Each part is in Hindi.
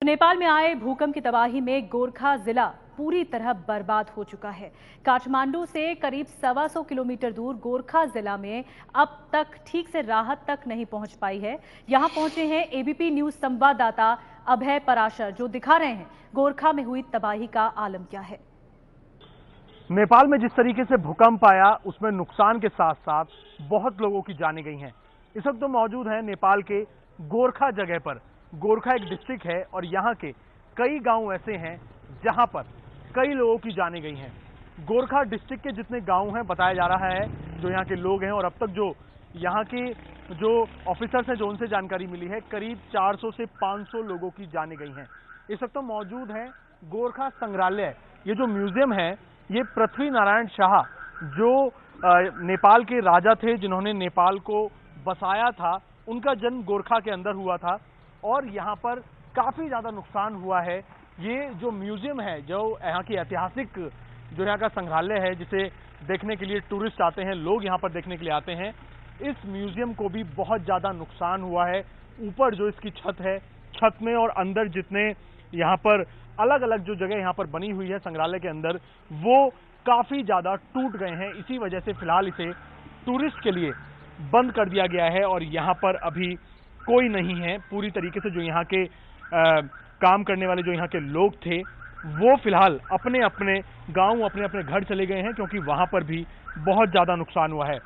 नेपाल में आए भूकंप की तबाही में गोरखा जिला पूरी तरह बर्बाद हो चुका है। काठमांडू से करीब 125 किलोमीटर दूर गोरखा जिला में अब तक ठीक से राहत तक नहीं पहुंच पाई है। यहां पहुंचे हैं एबीपी न्यूज संवाददाता अभय पराशर, जो दिखा रहे हैं गोरखा में हुई तबाही का आलम क्या है। नेपाल में जिस तरीके से भूकंप आया उसमें नुकसान के साथ साथ बहुत लोगों की जानें गई हैं। इस वक्त तो मौजूद हैं नेपाल के गोरखा जगह पर। गोरखा एक डिस्ट्रिक्ट है और यहाँ के कई गांव ऐसे हैं जहां पर कई लोगों की जानें गई हैं। गोरखा डिस्ट्रिक्ट के जितने गांव हैं बताया जा रहा है जो यहाँ के लोग हैं, और अब तक जो यहाँ के जो ऑफिसर्स हैं जो उनसे जानकारी मिली है, करीब 400 से 500 लोगों की जानें गई हैं। इस वक्त तो मौजूद है गोरखा संग्रहालय। ये जो म्यूजियम है ये पृथ्वी नारायण शाह जो नेपाल के राजा थे जिन्होंने नेपाल को बसाया था, उनका जन्म गोरखा के अंदर हुआ था और यहाँ पर काफी ज्यादा नुकसान हुआ है। ये जो म्यूजियम है, जो यहाँ की ऐतिहासिक जो यहाँ का संग्रहालय है, जिसे देखने के लिए टूरिस्ट आते हैं, लोग यहाँ पर देखने के लिए आते हैं, इस म्यूजियम को भी बहुत ज्यादा नुकसान हुआ है। ऊपर जो इसकी छत है, छत में और अंदर जितने यहाँ पर अलग अलग जो जगह यहाँ पर बनी हुई है संग्रहालय के अंदर, वो काफी ज्यादा टूट गए हैं। इसी वजह से फिलहाल इसे टूरिस्ट के लिए बंद कर दिया गया है और यहाँ पर अभी कोई नहीं है। पूरी तरीके से जो यहाँ के काम करने वाले जो यहाँ के लोग थे वो फिलहाल अपने अपने गांव, अपने अपने घर चले गए हैं, क्योंकि वहां पर भी बहुत ज्यादा नुकसान हुआ है।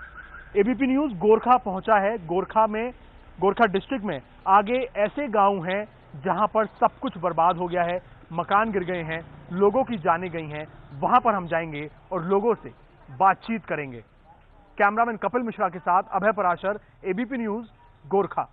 एबीपी न्यूज गोरखा पहुंचा है। गोरखा डिस्ट्रिक्ट में आगे ऐसे गांव हैं जहां पर सब कुछ बर्बाद हो गया है, मकान गिर गए हैं, लोगों की जानें गई हैं। वहां पर हम जाएंगे और लोगों से बातचीत करेंगे। कैमरामैन कपिल मिश्रा के साथ अभय पराशर, एबीपी न्यूज, गोरखा।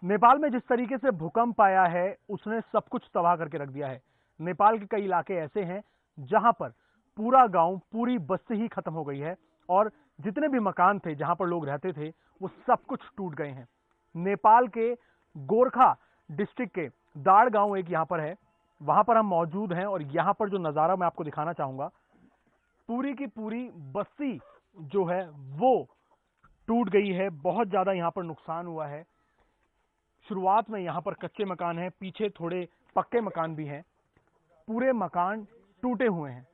नेपाल में जिस तरीके से भूकंप आया है उसने सब कुछ तबाह करके रख दिया है। नेपाल के कई इलाके ऐसे हैं जहां पर पूरा गांव, पूरी बस्ती ही खत्म हो गई है और जितने भी मकान थे जहां पर लोग रहते थे वो सब कुछ टूट गए हैं। नेपाल के गोरखा डिस्ट्रिक्ट के दाड़ गांव एक यहां पर है, वहां पर हम मौजूद हैं और यहां पर जो नजारा मैं आपको दिखाना चाहूंगा, पूरी की पूरी बस्ती जो है वो टूट गई है। बहुत ज्यादा यहां पर नुकसान हुआ है। शुरुआत में यहां पर कच्चे मकान हैं, पीछे थोड़े पक्के मकान भी हैं, पूरे मकान टूटे हुए हैं।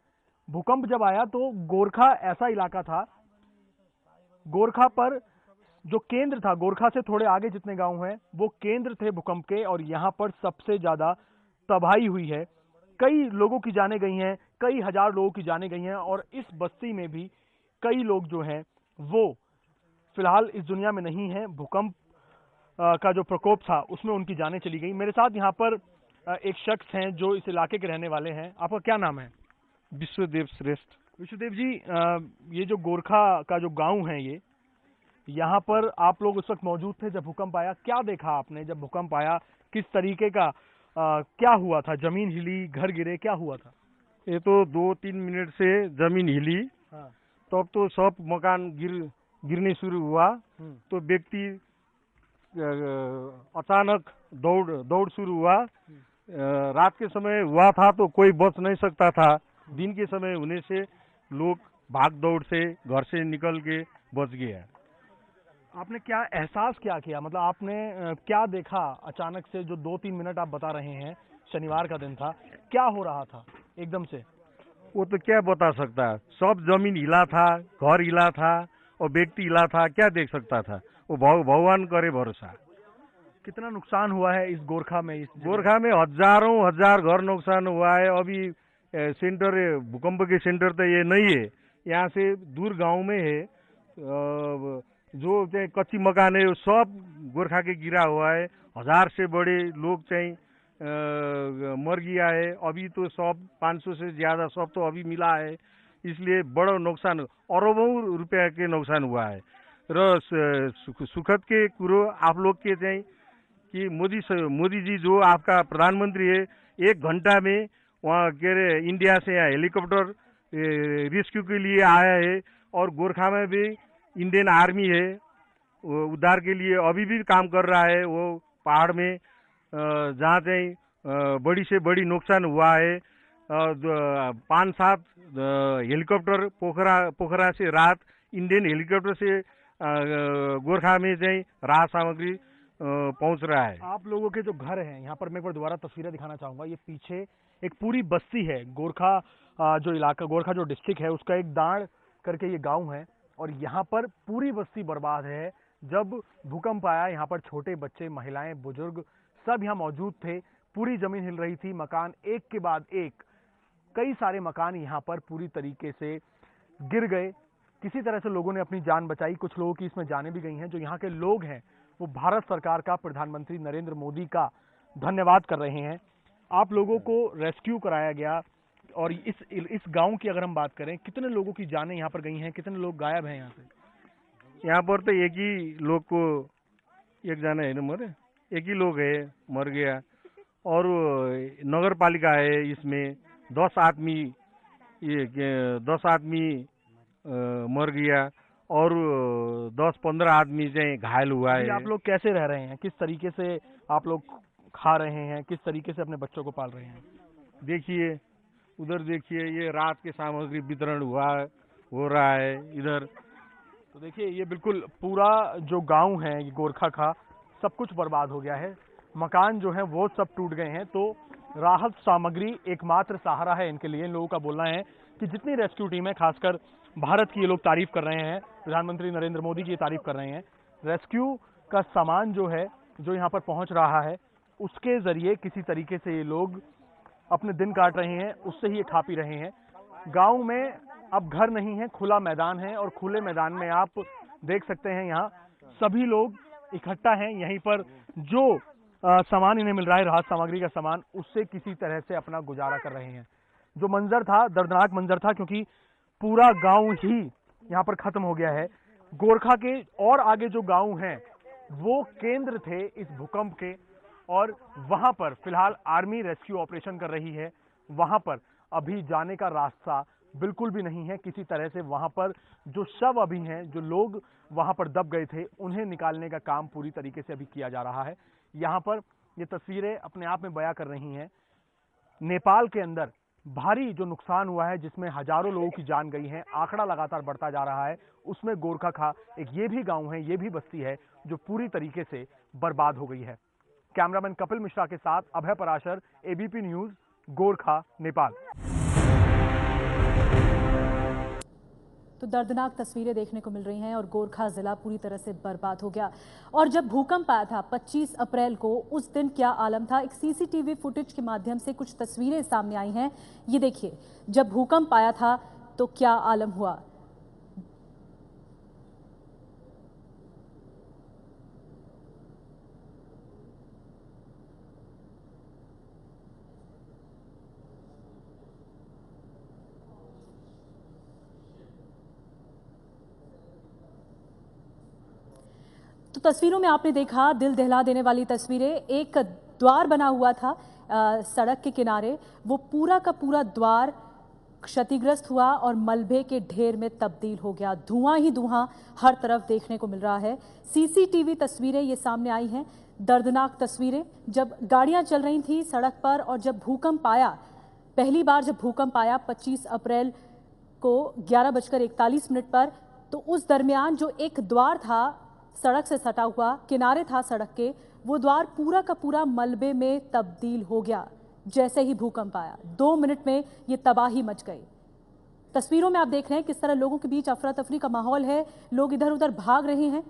भूकंप जब आया तो गोरखा ऐसा इलाका था, गोरखा पर जो केंद्र था, गोरखा से थोड़े आगे जितने गांव हैं वो केंद्र थे भूकंप के, और यहां पर सबसे ज्यादा तबाही हुई है। कई लोगों की जानें गई हैं, कई हजार लोगों की जानें गई हैं और इस बस्ती में भी कई लोग जो हैं वो फिलहाल इस दुनिया में नहीं है। भूकंप का जो प्रकोप था उसमें उनकी जानें चली गई। मेरे साथ यहाँ पर एक शख्स हैं जो इस इलाके के रहने वाले हैं। आपका क्या नाम है? विश्वदेव श्रेष्ठ। विश्वदेव जी, ये जो गोरखा का जो गांव है, ये यहाँ पर आप लोग उस वक्त मौजूद थे जब भूकंप आया। क्या देखा आपने जब भूकंप आया? किस तरीके का क्या हुआ था? जमीन हिली, घर गिरे, क्या हुआ था? ये तो 2-3 मिनट से जमीन हिली। हाँ। तब तो सब मकान गिरने शुरू हुआ। तो व्यक्ति अचानक दौड़ शुरू हुआ। रात के समय हुआ था तो कोई बच नहीं सकता था। दिन के समय होने से लोग भाग दौड़ से घर से निकल के बच गए। आपने क्या एहसास क्या किया? मतलब आपने क्या देखा अचानक से? जो 2-3 मिनट आप बता रहे हैं, शनिवार का दिन था, क्या हो रहा था एकदम से? वो तो क्या बता सकता है, सब जमीन हिला था, घर हिला था और व्यक्ति हिला था। क्या देख सकता था? वो भगवान करे भरोसा। कितना नुकसान हुआ है इस गोरखा में? इस गोरखा में हजारों हजार घर नुकसान हुआ है। अभी सेंटर, भूकंप के सेंटर तो ये नहीं है, यहाँ से दूर गांव में है। जो कच्ची मकान है सब गोरखा के गिरा हुआ है। 1000 से बड़े लोग मर गया है। अभी तो सब 500 से ज्यादा सब तो अभी मिला है। इसलिए बड़ा नुकसान, अरबों रुपया के नुकसान हुआ है। र सुखद के कुरो आप लोग के चाहिँ कि मोदी जी जो आपका प्रधानमंत्री है, 1 घंटा में वहाँ के इंडिया से यहाँ हेलीकॉप्टर रेस्क्यू के लिए आया है और गोरखा में भी इंडियन आर्मी है, उद्धार के लिए अभी भी काम कर रहा है। वो पहाड़ में जहाँ चाहिँ बड़ी से बड़ी नुकसान हुआ है, 5-7 हेलीकॉप्टर पोखरा से रात इंडियन हेलीकॉप्टर से गोरखा में चाहिँ राहत सामग्री पहुंच रहा है। आप लोगों के जो घर हैं यहाँ पर, मैं एक बार दोबारा तस्वीरें दिखाना चाहूंगा। ये पीछे एक पूरी बस्ती है, गोरखा जो इलाका, गोरखा जो डिस्ट्रिक्ट है उसका एक दाड़ करके ये गांव है, और यहाँ पर पूरी बस्ती बर्बाद है। जब भूकंप आया यहाँ पर छोटे बच्चे, महिलाएं, बुजुर्ग सब यहाँ मौजूद थे। पूरी जमीन हिल रही थी, मकान एक के बाद एक, कई सारे मकान यहाँ पर पूरी तरीके से गिर गए। किसी तरह से लोगों ने अपनी जान बचाई, कुछ लोगों की इसमें जानें भी गई हैं। जो यहाँ के लोग हैं वो भारत सरकार का, प्रधानमंत्री नरेंद्र मोदी का धन्यवाद कर रहे हैं। आप लोगों को रेस्क्यू कराया गया, और इस गांव की अगर हम बात करें, कितने लोगों की जानें यहाँ पर गई हैं, कितने लोग गायब हैं यहाँ से? यहाँ पर तो एक ही लोग को, एक जाना है ना मरे, एक ही लोग है मर गया, और नगर पालिका है, इसमें 10 आदमी, ये 10 आदमी मर गया, और 10-15 आदमी से घायल हुआ है। आप लोग कैसे रह रहे हैं, किस तरीके से आप लोग खा रहे हैं, किस तरीके से अपने बच्चों को पाल रहे हैं? देखिए उधर, देखिए ये रात के सामग्री वितरण हो रहा है इधर। तो देखिए ये बिल्कुल पूरा जो गांव है ये गोरखा का, सब कुछ बर्बाद हो गया है। मकान जो है वो सब टूट गए हैं। तो राहत सामग्री एकमात्र सहारा है इनके लिए। इन लोगों का बोलना है कि जितनी रेस्क्यू टीम है, खासकर भारत की ये लोग तारीफ कर रहे हैं, प्रधानमंत्री नरेंद्र मोदी की तारीफ कर रहे हैं। रेस्क्यू का सामान जो है, जो यहाँ पर पहुंच रहा है, उसके जरिए किसी तरीके से ये लोग अपने दिन काट रहे हैं, उससे ही ये खा पी रहे हैं। गांव में अब घर नहीं है, खुला मैदान है, और खुले मैदान में आप देख सकते हैं यहाँ सभी लोग इकट्ठा हैं। यहीं पर जो सामान इन्हें मिल रहा है, राहत सामग्री का सामान, उससे किसी तरह से अपना गुजारा कर रहे हैं। जो मंजर था, दर्दनाक मंजर था, क्योंकि पूरा गांव ही यहाँ पर खत्म हो गया है। गोरखा के और आगे जो गांव हैं वो केंद्र थे इस भूकंप के, और वहां पर फिलहाल आर्मी रेस्क्यू ऑपरेशन कर रही है। वहां पर अभी जाने का रास्ता बिल्कुल भी नहीं है। किसी तरह से वहां पर जो शव अभी हैं, जो लोग वहां पर दब गए थे, उन्हें निकालने का काम पूरी तरीके से अभी किया जा रहा है। यहाँ पर ये तस्वीरें अपने आप में बयां कर रही हैं नेपाल के अंदर भारी जो नुकसान हुआ है, जिसमें हजारों लोगों की जान गई है, आंकड़ा लगातार बढ़ता जा रहा है। उसमें गोरखा खा एक ये भी गांव है, ये भी बस्ती है जो पूरी तरीके से बर्बाद हो गई है। कैमरामैन कपिल मिश्रा के साथ अभय पराशर, एबीपी न्यूज, गोरखा, नेपाल। तो दर्दनाक तस्वीरें देखने को मिल रही हैं, और गोरखा जिला पूरी तरह से बर्बाद हो गया। और जब भूकंप आया था 25 अप्रैल को, उस दिन क्या आलम था, एक सीसीटीवी फुटेज के माध्यम से कुछ तस्वीरें सामने आई हैं। ये देखिए, जब भूकंप आया था तो क्या आलम हुआ। तो तस्वीरों में आपने देखा दिल दहला देने वाली तस्वीरें। एक द्वार बना हुआ था सड़क के किनारे, वो पूरा का पूरा द्वार क्षतिग्रस्त हुआ और मलबे के ढेर में तब्दील हो गया। धुआं ही धुआं हर तरफ देखने को मिल रहा है। सीसीटीवी तस्वीरें ये सामने आई हैं, दर्दनाक तस्वीरें। जब गाड़ियां चल रही थी सड़क पर, और जब भूकंप आया, पहली बार जब भूकंप आया 25 अप्रैल को 11:41 पर, तो उस दरमियान जो एक द्वार था सड़क से सटा हुआ, किनारे था सड़क के, वो द्वार पूरा का पूरा मलबे में तब्दील हो गया जैसे ही भूकंप आया। 2 मिनट में ये तबाही मच गई। तस्वीरों में आप देख रहे हैं किस तरह लोगों के बीच अफरा तफरी का माहौल है, लोग इधर उधर भाग रहे हैं।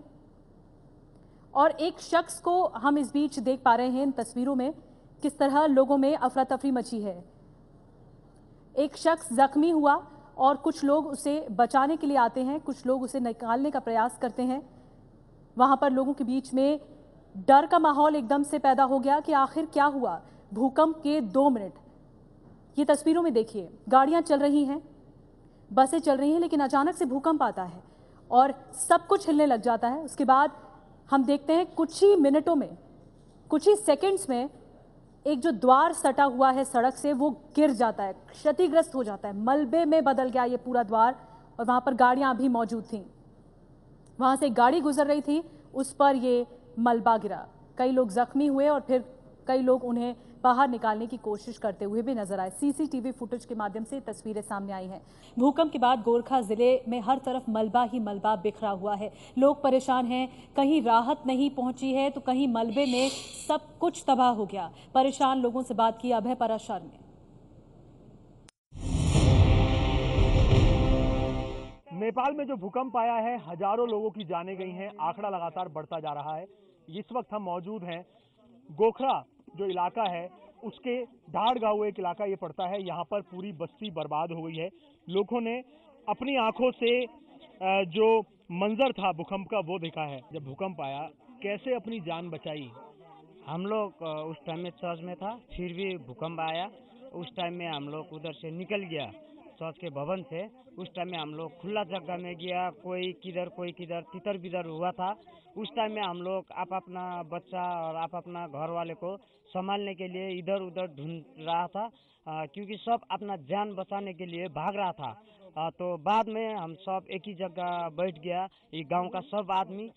और एक शख्स को हम इस बीच देख पा रहे हैं इन तस्वीरों में, किस तरह लोगों में अफरा तफरी मची है। एक शख्स जख्मी हुआ और कुछ लोग उसे बचाने के लिए आते हैं, कुछ लोग उसे निकालने का प्रयास करते हैं। वहां पर लोगों के बीच में डर का माहौल एकदम से पैदा हो गया कि आखिर क्या हुआ। भूकंप के 2 मिनट, ये तस्वीरों में देखिए, गाड़ियां चल रही हैं, बसें चल रही हैं, लेकिन अचानक से भूकंप आता है और सब कुछ हिलने लग जाता है। उसके बाद हम देखते हैं कुछ ही मिनटों में, कुछ ही सेकंड्स में एक जो द्वार सटा हुआ है सड़क से, वो गिर जाता है, क्षतिग्रस्त हो जाता है, मलबे में बदल गया ये पूरा द्वार। और वहां पर गाड़ियां भी मौजूद थीं, वहां से एक गाड़ी गुजर रही थी, उस पर ये मलबा गिरा। कई लोग जख्मी हुए और फिर कई लोग उन्हें बाहर निकालने की कोशिश करते हुए भी नजर आए। सीसीटीवी फुटेज के माध्यम से तस्वीरें सामने आई हैं। भूकंप के बाद गोरखा जिले में हर तरफ मलबा ही मलबा बिखरा हुआ है। लोग परेशान हैं, कहीं राहत नहीं पहुंची है तो कहीं मलबे में सब कुछ तबाह हो गया। परेशान लोगों से बात की अभय पराशर ने। नेपाल में जो भूकंप आया है, हजारों लोगों की जानें गई हैं। आंकड़ा लगातार बढ़ता जा रहा है। इस वक्त हम मौजूद हैं गोखरा जो इलाका है उसके ढाड़ गांव एक इलाका ये पड़ता है। यहाँ पर पूरी बस्ती बर्बाद हो गई है। लोगों ने अपनी आंखों से जो मंजर था भूकंप का वो देखा है। जब भूकंप आया कैसे अपनी जान बचाई? हम लोग उस टाइम में चर्च में था, फिर भी भूकंप आया। उस टाइम में हम लोग उधर से निकल गया चर्च के भवन से। उस टाइम में हम लोग खुला जगह में गया, कोई किधर तितर बितर हुआ था। उस टाइम में हम लोग आप अपना बच्चा और आप अपना घर वाले को संभालने के लिए इधर उधर ढूंढ रहा था, क्योंकि सब अपना जान बचाने के लिए भाग रहा था। तो बाद में हम सब एक ही जगह बैठ गया, ये गांव का सब आदमी।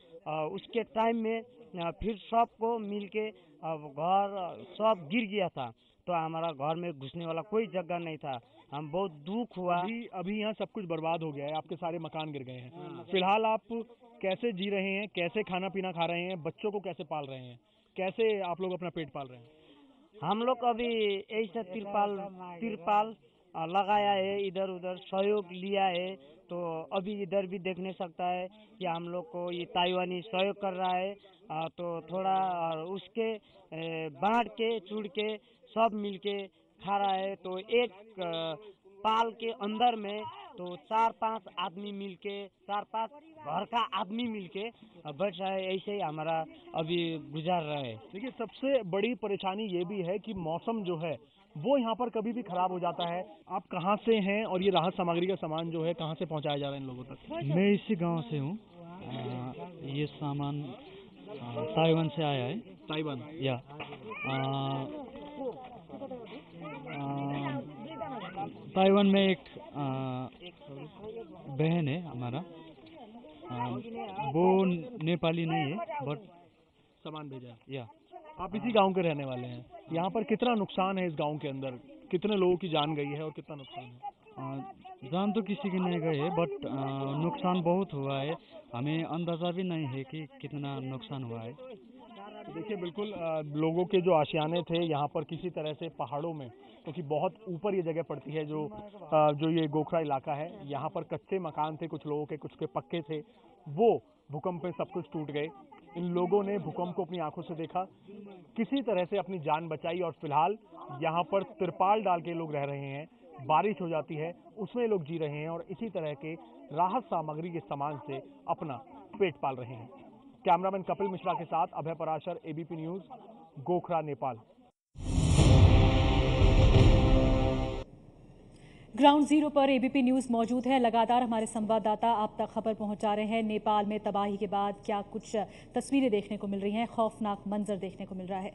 उसके टाइम में फिर सबको मिलके घर सब गिर गया था, तो हमारा घर में घुसने वाला कोई जगह नहीं था। हम बहुत दुख हुआ। अभी यहाँ सब कुछ बर्बाद हो गया है, आपके सारे मकान गिर गए हैं। फिलहाल आप कैसे जी रहे हैं, कैसे खाना पीना खा रहे हैं, बच्चों को कैसे पाल रहे हैं, कैसे आप लोग अपना पेट पाल रहे हैं? हम लोग अभी ऐसा तिरपाल लगाया है, इधर उधर सहयोग लिया है। तो अभी इधर भी देखने सकता है कि हम लोग को ये ताइवानी सहयोग कर रहा है। तो थोड़ा उसके बांट के चुड़ के सब मिलके खा रहा है। तो एक पाल के अंदर में तो 4-5 आदमी मिलके, 4-5 घर का आदमी मिलके बैठ रहा है। ऐसे ही हमारा अभी गुजार रहा है। देखिए, सबसे बड़ी परेशानी ये भी है कि मौसम जो है वो यहाँ पर कभी भी खराब हो जाता है। आप कहाँ से हैं और ये राहत सामग्री का सामान जो है कहाँ से पहुँचाया जा रहा है इन लोगों तक? मैं इसी गांव से हूँ। ये सामान ताइवान से आया है। ताइवान? या ताइवान में एक बहन है हमारा, वो नेपाली नहीं है बट सामान भेजा। या आप इसी गांव के रहने वाले हैं। यहाँ पर कितना नुकसान है इस गांव के अंदर? कितने लोगों की जान गई है और कितना नुकसान है? जान तो किसी की नहीं गई है बट नुकसान बहुत हुआ है। हमें अंदाजा भी नहीं है कि कितना नुकसान हुआ है। देखिए, बिल्कुल लोगों के जो आशियाने थे यहाँ पर किसी तरह से पहाड़ों में, क्योंकि बहुत ऊपर ये जगह पड़ती है जो ये गोखरा इलाका है, यहाँ पर कच्चे मकान थे कुछ लोगों के, कुछ के पक्के थे। वो भूकंप में सब कुछ टूट गए। इन लोगों ने भूकंप को अपनी आंखों से देखा, किसी तरह से अपनी जान बचाई और फिलहाल यहाँ पर तिरपाल डाल के लोग रह रहे हैं। बारिश हो जाती है उसमें लोग जी रहे हैं और इसी तरह के राहत सामग्री के सामान से अपना पेट पाल रहे हैं। कैमरामैन कपिल मिश्रा के साथ अभय पराशर, एबीपी न्यूज, गोखरा, नेपाल। ग्राउंड जीरो पर एबीपी न्यूज मौजूद है। लगातार हमारे संवाददाता आप तक खबर पहुंचा रहे हैं। नेपाल में तबाही के बाद क्या कुछ तस्वीरें देखने को मिल रही हैं, खौफनाक मंजर देखने को मिल रहा है।